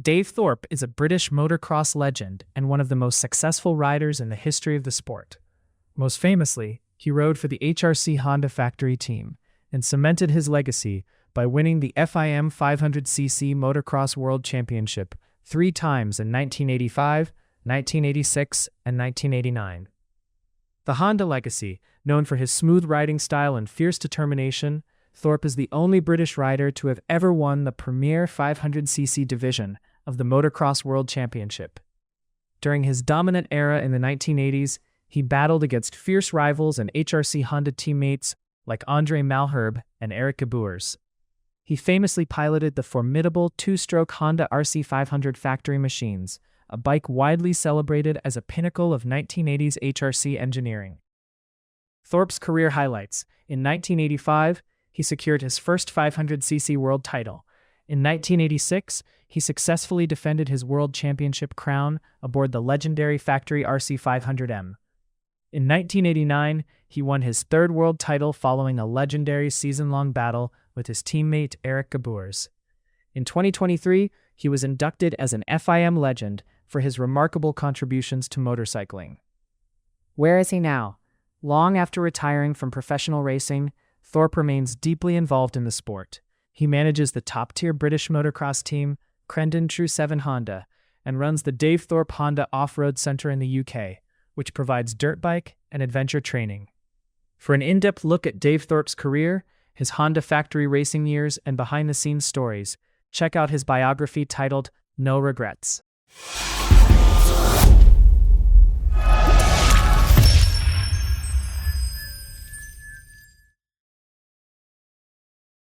Dave Thorpe is a British motocross legend and one of the most successful riders in the history of the sport. Most famously, he rode for the HRC Honda factory team and cemented his legacy by winning the FIM 500cc Motocross World Championship 3 times in 1985, 1986, and 1989. The Honda legacy, known for his smooth riding style and fierce determination, Thorpe is the only British rider to have ever won the premier 500cc division of the Motocross World Championship. During his dominant era in the 1980s, he battled against fierce rivals and HRC Honda teammates like Andre Malherbe and Erica Boers. He famously piloted the formidable 2-stroke Honda RC500 factory machines, a bike widely celebrated as a pinnacle of 1980s HRC engineering. Thorpe's career highlights. In 1985, he secured his first 500cc world title. In 1986, he successfully defended his world championship crown aboard the legendary factory RC500M. In 1989, he won his 3rd world title following a legendary season-long battle with his teammate Erica Boers. In 2023, he was inducted as an FIM legend for his remarkable contributions to motorcycling. Where is he now? Long after retiring from professional racing, Thorpe remains deeply involved in the sport. He manages the top-tier British motocross team, Crandon True 7 Honda, and runs the Dave Thorpe Honda Offroad Centre in the UK, which provides dirt bike and adventure training. For an in-depth look at Dave Thorpe's career, his Honda factory racing years, and behind-the-scenes stories, check out his biography titled No Regrets.